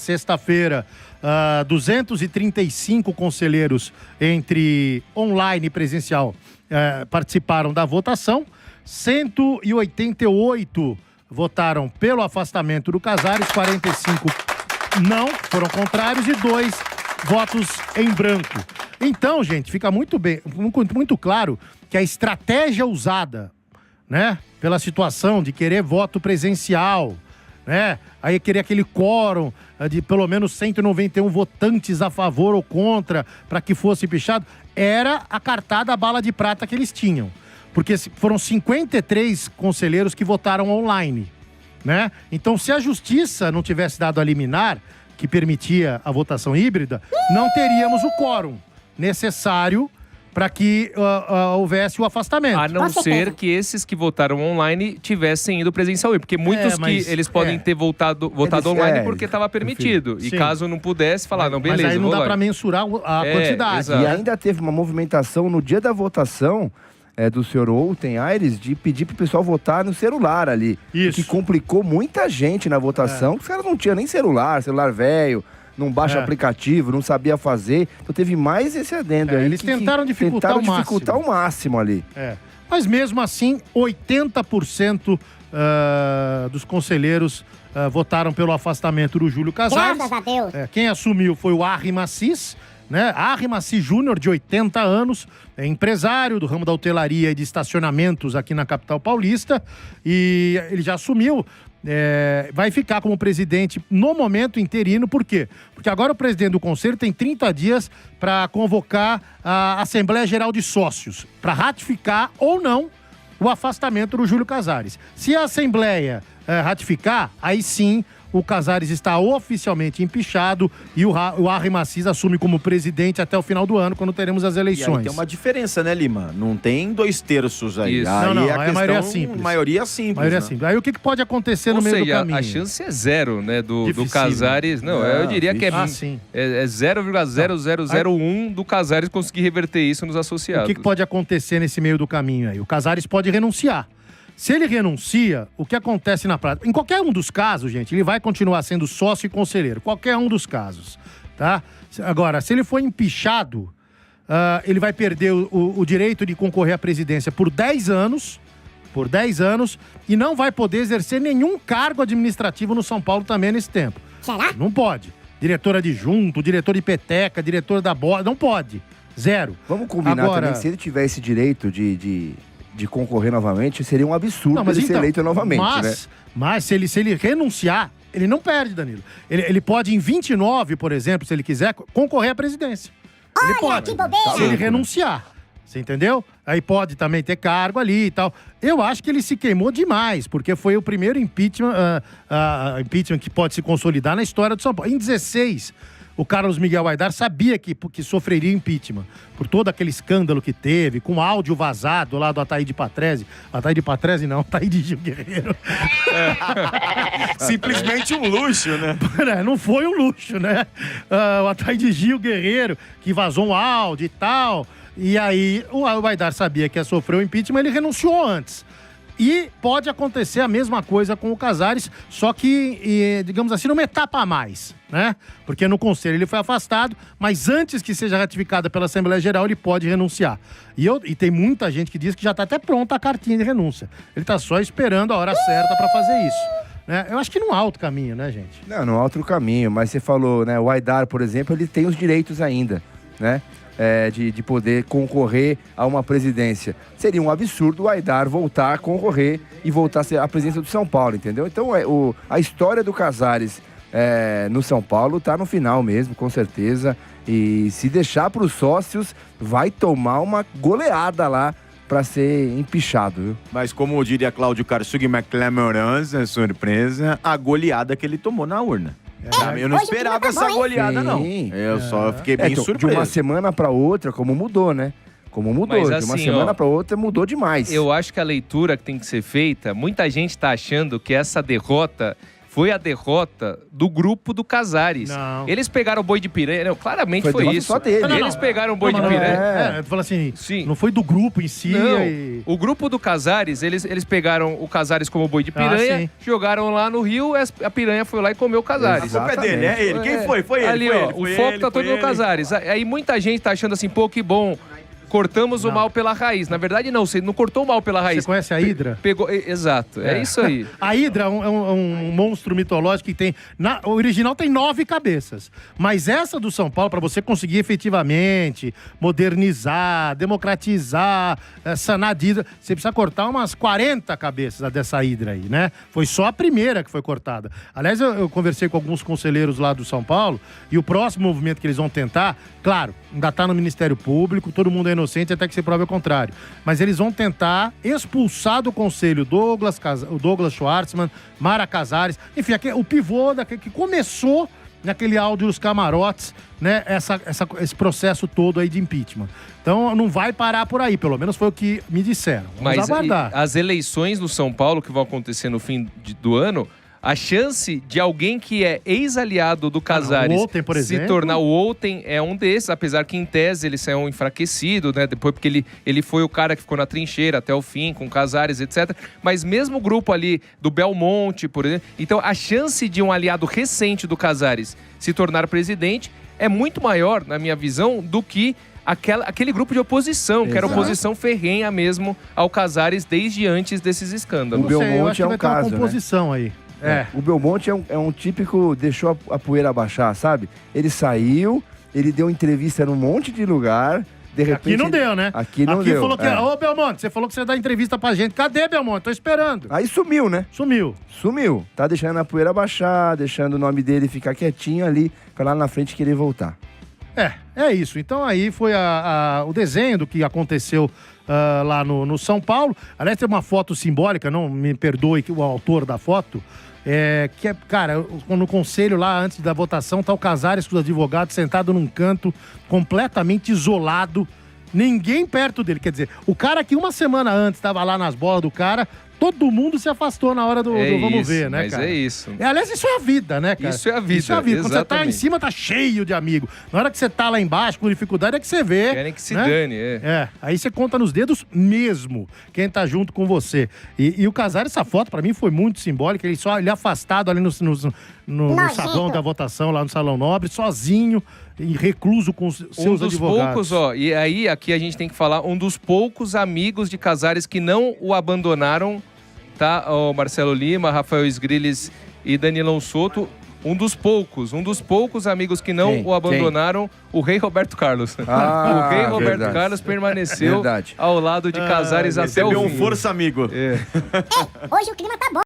sexta-feira, 235 conselheiros entre online e presencial participaram da votação. 188 votaram pelo afastamento do Casares, 45 não, foram contrários e 2 votos em branco. Então, gente, fica muito claro que a estratégia usada, né, pela situação de querer voto presencial, né, aí querer aquele quórum de pelo menos 191 votantes a favor ou contra para que fosse pichado, era a cartada bala de prata que eles tinham. Porque foram 53 conselheiros que votaram online, né? Então, se a justiça não tivesse dado a liminar, que permitia a votação híbrida, não teríamos o quórum necessário para que houvesse o afastamento. A não ser que esses que votaram online tivessem ido presencial. Porque muitos eles podem ter votado online porque estava permitido. E caso não pudesse, falar, não, beleza, mas aí não dá para mensurar a quantidade. Exato. E ainda teve uma movimentação no dia da votação do senhor Olten Aires de pedir pro pessoal votar no celular ali. Isso. Que complicou muita gente na votação. Os caras não tinham nem celular velho, não baixa aplicativo, não sabia fazer. Então teve mais esse adendo aí. Eles tentaram dificultar o máximo ali. Mas mesmo assim, 80% dos conselheiros votaram pelo afastamento do Júlio Casares. Graças a Deus. Quem assumiu foi o Arri Massis, né? Arri Massis Júnior, de 80 anos, é empresário do ramo da hotelaria e de estacionamentos aqui na capital paulista, e ele já assumiu, vai ficar como presidente no momento interino. Por quê? Porque agora o presidente do conselho tem 30 dias para convocar a Assembleia Geral de Sócios, para ratificar ou não o afastamento do Júlio Casares. Se a Assembleia ratificar, aí sim o Casares está oficialmente empichado e o Arri Massis assume como presidente até o final do ano, quando teremos as eleições. E aí tem uma diferença, né, Lima? Não tem 2/3 aí. Isso. Aí não, é a maioria simples. Maioria simples. Aí o que pode acontecer no meio do caminho? A chance é zero, né, do Casares. Não, eu diria que é 0,0001 do Casares conseguir reverter isso nos associados. O que pode acontecer nesse meio do caminho aí? O Casares pode renunciar. Se ele renuncia, o que acontece na prática? Em qualquer um dos casos, gente, ele vai continuar sendo sócio e conselheiro. Qualquer um dos casos, tá? Agora, se ele for empichado, ele vai perder o direito de concorrer à presidência por 10 anos, e não vai poder exercer nenhum cargo administrativo no São Paulo também nesse tempo. Será? Não pode. Diretor adjunto, diretor de peteca, diretor da bola, não pode. Zero. Vamos combinar também, se ele tiver esse direito de concorrer novamente, seria um absurdo ele ser eleito novamente, né? Mas se ele renunciar, ele não perde, Danilo. Ele pode, em 29, por exemplo, se ele quiser, concorrer à presidência. Olha, ele pode. que bobeira! Se ele renunciar. Você entendeu? Aí pode também ter cargo ali e tal. Eu acho que ele se queimou demais, porque foi o primeiro impeachment que pode se consolidar na história do São Paulo. Em 16... o Carlos Miguel Aidar sabia que sofreria impeachment por todo aquele escândalo que teve, com áudio vazado lá do Ataíde Patrese. Ataíde Patrese não, Ataíde Gil Guerreiro. Simplesmente um luxo, né? Não foi um luxo, né? O Ataíde Gil Guerreiro, que vazou um áudio e tal. E aí o Aidar sabia que ia sofrer o impeachment, ele renunciou antes. E pode acontecer a mesma coisa com o Casares, só que, digamos assim, numa etapa a mais, né? Porque no Conselho ele foi afastado, mas antes que seja ratificada pela Assembleia Geral, ele pode renunciar. E tem muita gente que diz que já está até pronta a cartinha de renúncia. Ele está só esperando a hora certa para fazer isso. Né? Eu acho que não há outro caminho, né, gente? Não há outro caminho, mas você falou, né? O Aidar, por exemplo, ele tem os direitos ainda, né? De poder concorrer a uma presidência. Seria um absurdo o Aidar voltar a concorrer e voltar a ser a presidência do São Paulo, entendeu? Então, a história do Casares no São Paulo tá no final mesmo, com certeza. E se deixar para os sócios, vai tomar uma goleada lá para ser empichado, viu? Mas como diria Cláudio Karsug McLamorança, surpresa, a goleada que ele tomou na urna. Eu não esperava essa goleada, não. Eu só fiquei bem surpreso. De uma semana para outra, como mudou, né? Como mudou. Mas, de assim, uma semana para outra, mudou demais. Eu acho que a leitura que tem que ser feita, muita gente está achando que essa derrota foi a derrota do grupo do Casares. Não. Eles pegaram o boi de piranha. Não, claramente foi isso. Só dele. Eles pegaram o boi de piranha. Tu fala assim, Sim. não foi do grupo em si. Não. O grupo do Casares, eles pegaram o Casares como boi de piranha, jogaram lá no rio, a piranha foi lá e comeu o Casares. A culpa é dele, é ele. Quem foi? Foi ele. Ali, foi ó, ele, foi o foco ele, tá todo no Casares. Aí muita gente tá achando assim, pô, que bom. Cortamos o mal pela raiz. Na verdade, não. Você não cortou o mal pela raiz. Você conhece a Hidra? Pegou, exato. É isso aí. A Hidra é um monstro mitológico que tem... o original tem 9 cabeças. Mas essa do São Paulo, para você conseguir efetivamente modernizar, democratizar, sanar a Hidra, você precisa cortar umas 40 cabeças dessa Hidra aí, né? Foi só a primeira que foi cortada. Aliás, eu conversei com alguns conselheiros lá do São Paulo e o próximo movimento que eles vão tentar, claro, ainda tá no Ministério Público, todo mundo é inocente até que se prove o contrário. Mas eles vão tentar expulsar do conselho o Douglas Schwartzman, Mara Casares, enfim, o pivô que começou naquele áudio dos camarotes, né, esse processo todo aí de impeachment. Então não vai parar por aí, pelo menos foi o que me disseram. Vamos aguardar. As eleições no São Paulo que vão acontecer no fim do ano, a chance de alguém que é ex-aliado do Casares se tornar o Outem é um desses, apesar que em tese ele saiu enfraquecido, né? Depois porque ele foi o cara que ficou na trincheira até o fim, com Casares, etc. Mas mesmo o grupo ali do Belmonte, por exemplo. Então a chance de um aliado recente do Casares se tornar presidente é muito maior, na minha visão, do que aquele grupo de oposição, que era oposição ferrenha mesmo ao Casares desde antes desses escândalos. O Belmonte é um caso, uma composição aí. O Belmonte é um típico, deixou a poeira abaixar, sabe? Ele saiu, ele deu entrevista num monte de lugar, de repente... Aqui não deu, né? Aqui não deu. Falou que... Ô, Belmonte, você falou que você ia dar entrevista pra gente. Cadê, Belmonte? Tô esperando. Aí sumiu, né? Sumiu. Tá deixando a poeira abaixar, deixando o nome dele ficar quietinho ali, pra lá na frente querer voltar. É isso. Então aí foi o desenho do que aconteceu lá no São Paulo. Aliás, tem uma foto simbólica, não me perdoe o autor da foto, que é, cara, no conselho lá, antes da votação, tá o Casares com os advogados sentado num canto, completamente isolado, ninguém perto dele. Quer dizer, o cara que uma semana antes estava lá nas bolas do cara, todo mundo se afastou na hora do vamos ver, né, cara? Mas é isso. Aliás, isso é a vida, né, cara? Isso é a vida, Quando você tá em cima, tá cheio de amigo. Na hora que você tá lá embaixo, com dificuldade, é que você vê. Querem que se né? dane, aí você conta nos dedos mesmo quem tá junto com você. E o Casares, essa foto, pra mim, foi muito simbólica. Ele afastado ali no salão da votação, lá no Salão Nobre, sozinho, e recluso com os seus advogados. Poucos, e aí aqui a gente tem que falar, um dos poucos amigos de Casares que não o abandonaram, tá? O Marcelo Lima, Rafael Sgrilles e Danilão Souto, um dos poucos amigos que não o abandonaram, o rei Roberto Carlos. O rei Roberto Carlos permaneceu ao lado de Casares até o fim. Recebeu um força amigo. Hoje o clima tá bom.